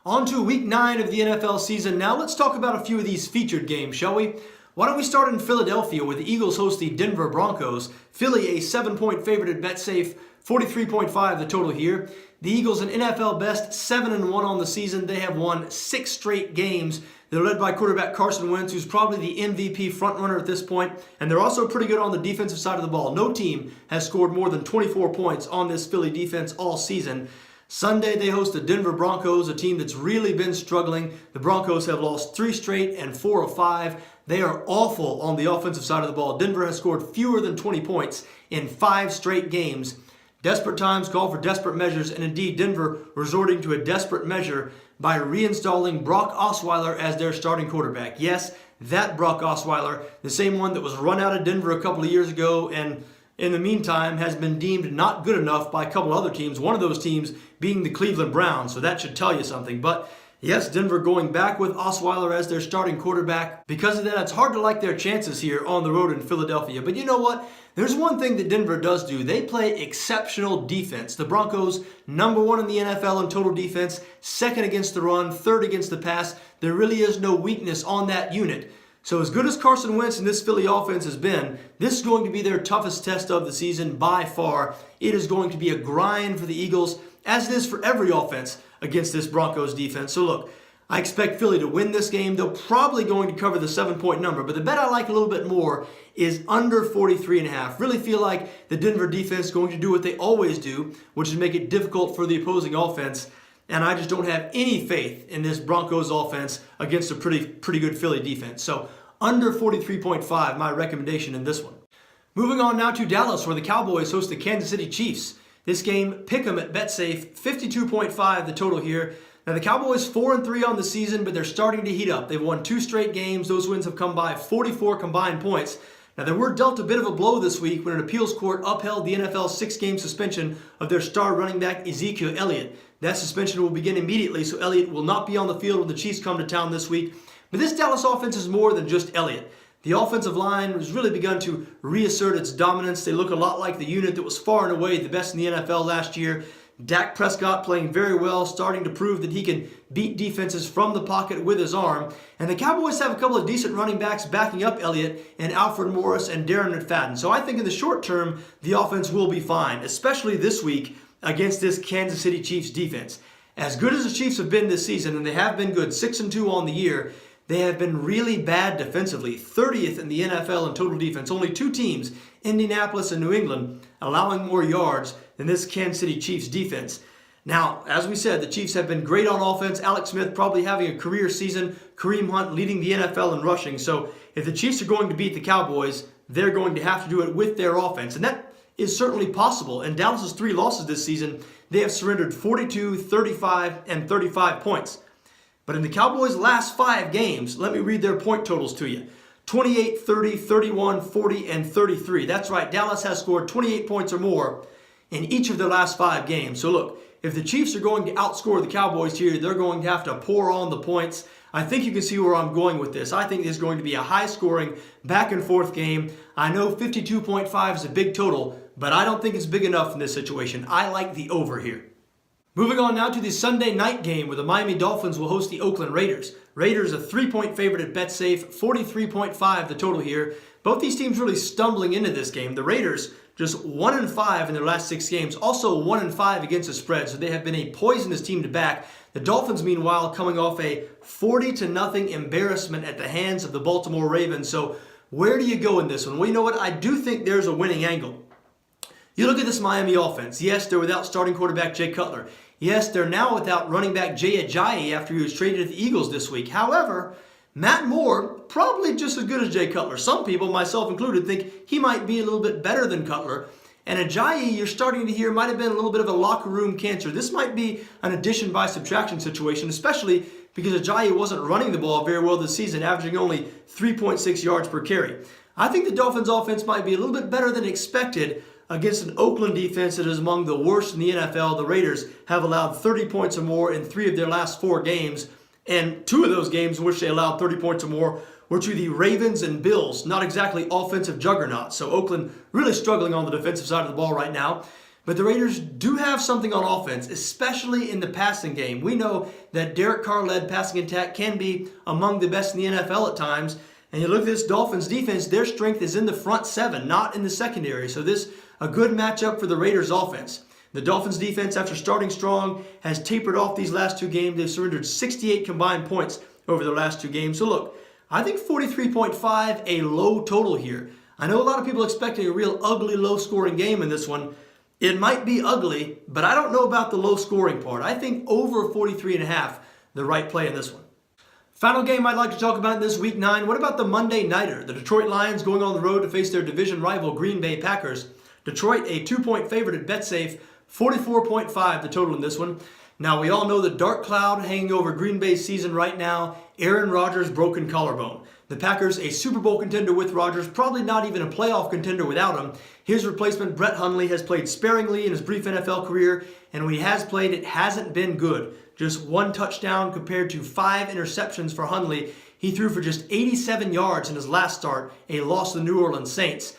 On to week 9 of the NFL season. Now let's talk about a few of these featured games, shall we? Why don't we start in Philadelphia where the Eagles host the Denver Broncos. Philly a 7-point favorite at BetSafe, 43.5 the total here. The Eagles an NFL best 7-1 on the season. They have won 6 straight games. They're led by quarterback Carson Wentz, who's probably the MVP frontrunner at this point, and they're also pretty good on the defensive side of the ball. No team has scored more than 24 points on this Philly defense all season. Sunday, they host the Denver Broncos, a team that's really been struggling. The Broncos have lost 3 straight and 4 of 5. They are awful on the offensive side of the ball. Denver has scored fewer than 20 points in 5 straight games. Desperate times call for desperate measures, and indeed Denver resorting to a desperate measure by reinstalling Brock Osweiler as their starting quarterback. Yes, that Brock Osweiler, the same one that was run out of Denver a couple of years ago and in the meantime has been deemed not good enough by a couple other teams, one of those teams being the Cleveland Browns, so that should tell you something. But yes, Denver going back with Osweiler as their starting quarterback. Because of that, it's hard to like their chances here on the road in Philadelphia. But you know what? There's one thing that Denver does do. They play exceptional defense. The Broncos, number 1 in the NFL in total defense, 2nd against the run, 3rd against the pass. There really is no weakness on that unit. So as good as Carson Wentz and this Philly offense has been, this is going to be their toughest test of the season by far. It is going to be a grind for the Eagles, as it is for every offense against this Broncos defense. So look, I expect Philly to win this game. They're probably going to cover the 7-point number, but the bet I like a little bit more is under 43.5. Really feel like the Denver defense is going to do what they always do, which is make it difficult for the opposing offense. And I just don't have any faith in this Broncos offense against a pretty good Philly defense. So under 43.5, my recommendation in this one. Moving on now to Dallas, where the Cowboys host the Kansas City Chiefs. This game, pick 'em at BetSafe, 52.5 the total here. Now the Cowboys 4-3 on the season, but they're starting to heat up. They've won 2 straight games. Those wins have come by 44 combined points. Now, they were dealt a bit of a blow this week when an appeals court upheld the NFL's 6-game suspension of their star running back Ezekiel Elliott. That suspension will begin immediately, so Elliott will not be on the field when the Chiefs come to town this week. But this Dallas offense is more than just Elliott. The offensive line has really begun to reassert its dominance. They look a lot like the unit that was far and away the best in the NFL last year. Dak Prescott playing very well, starting to prove that he can beat defenses from the pocket with his arm. And the Cowboys have a couple of decent running backs backing up Elliott and Alfred Morris and Darren McFadden. So I think in the short term, the offense will be fine, especially this week against this Kansas City Chiefs defense. As good as the Chiefs have been this season, and they have been good, 6-2 on the year, they have been really bad defensively. 30th in the NFL in total defense. Only 2 teams, Indianapolis and New England, allowing more yards than this Kansas City Chiefs defense. Now, as we said, the Chiefs have been great on offense. Alex Smith probably having a career season. Kareem Hunt leading the NFL in rushing. So if the Chiefs are going to beat the Cowboys, they're going to have to do it with their offense. And that is certainly possible. In Dallas's 3 losses this season, they have surrendered 42, 35, and 35 points. But in the Cowboys' last 5 games, let me read their point totals to you. 28, 30, 31, 40, and 33. That's right, Dallas has scored 28 points or more in each of their last 5 games. So look, if the Chiefs are going to outscore the Cowboys here, they're going to have to pour on the points. I think you can see where I'm going with this. I think this is going to be a high-scoring, back-and-forth game. I know 52.5 is a big total, but I don't think it's big enough in this situation. I like the over here. Moving on now to the Sunday night game where the Miami Dolphins will host the Oakland Raiders. Raiders a 3-point favorite at BetSafe, 43.5 the total here. Both these teams really stumbling into this game. The Raiders just 1-5 in their last 6 games, also 1-5 against the spread, so they have been a poisonous team to back. The Dolphins, meanwhile, coming off a 40-0 embarrassment at the hands of the Baltimore Ravens. So where do you go in this one? Well, you know what? I do think there's a winning angle. You look at this Miami offense. Yes, they're without starting quarterback Jay Cutler. Yes, they're now without running back Jay Ajayi after he was traded to the Eagles this week. However, Matt Moore, probably just as good as Jay Cutler. Some people, myself included, think he might be a little bit better than Cutler. And Ajayi, you're starting to hear, might have been a little bit of a locker room cancer. This might be an addition by subtraction situation, especially because Ajayi wasn't running the ball very well this season, averaging only 3.6 yards per carry. I think the Dolphins' offense might be a little bit better than expected against an Oakland defense that is among the worst in the NFL. The Raiders have allowed 30 points or more in 3 of their last 4 games, and 2 of those games in which they allowed 30 points or more were to the Ravens and Bills, not exactly offensive juggernauts. So Oakland really struggling on the defensive side of the ball right now. But the Raiders do have something on offense, especially in the passing game. We know that Derek Carr-led passing attack can be among the best in the NFL at times. And you look at this Dolphins defense, their strength is in the front seven, not in the secondary. So this a good matchup for the Raiders offense. The Dolphins defense, after starting strong, has tapered off these last two games. They've surrendered 68 combined points over their last two games. So look, I think 43.5, a low total here. I know a lot of people expecting a real ugly, low-scoring game in this one. It might be ugly, but I don't know about the low-scoring part. I think over 43.5, the right play in this one. Final game I'd like to talk about in this Week 9. What about the Monday Nighter? The Detroit Lions going on the road to face their division rival Green Bay Packers. Detroit, a 2-point favorite at BetSafe, 44.5 the total in this one. Now, we all know the dark cloud hanging over Green Bay's season right now, Aaron Rodgers' broken collarbone. The Packers, a Super Bowl contender with Rodgers, probably not even a playoff contender without him. His replacement, Brett Hundley, has played sparingly in his brief NFL career, and when he has played, it hasn't been good. Just 1 touchdown compared to 5 interceptions for Hundley. He threw for just 87 yards in his last start, a loss to the New Orleans Saints.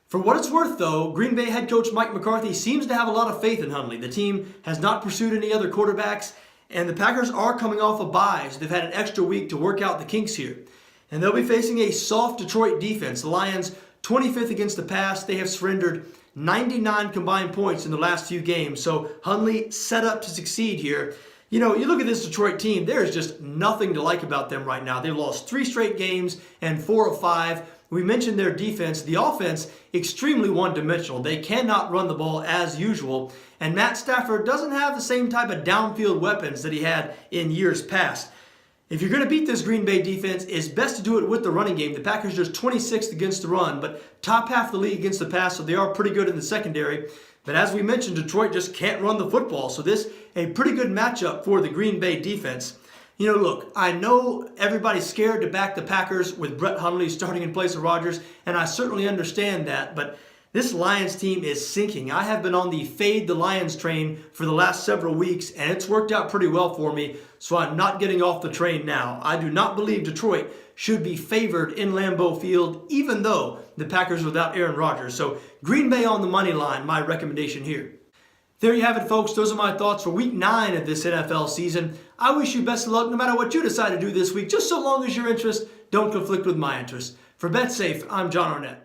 For what it's worth, though, Green Bay head coach Mike McCarthy seems to have a lot of faith in Hundley. The team has not pursued any other quarterbacks, and the Packers are coming off of byes. They've had an extra week to work out the kinks here. And they'll be facing a soft Detroit defense. The Lions, 25th against the pass. They have surrendered 99 combined points in the last few games. So Hundley set up to succeed here. You know, you look at this Detroit team, there's just nothing to like about them right now. They've lost 3 straight games and 4 of 5. We mentioned their defense. The offense, extremely one-dimensional. They cannot run the ball as usual. And Matt Stafford doesn't have the same type of downfield weapons that he had in years past. If you're going to beat this Green Bay defense, it's best to do it with the running game. The Packers just 26th against the run, but top half of the league against the pass, so they are pretty good in the secondary. But as we mentioned, Detroit just can't run the football, so this a pretty good matchup for the Green Bay defense. You know, look, I know everybody's scared to back the Packers with Brett Hundley starting in place of Rodgers, and I certainly understand that, but this Lions team is sinking. I have been on the fade the Lions train for the last several weeks, and it's worked out pretty well for me, so I'm not getting off the train now. I do not believe Detroit should be favored in Lambeau Field, even though the Packers are without Aaron Rodgers. So Green Bay on the money line, my recommendation here. There you have it, folks. Those are my thoughts for Week 9 of this NFL season. I wish you best of luck no matter what you decide to do this week, just so long as your interests don't conflict with my interests. For BetSafe, I'm John Arnette.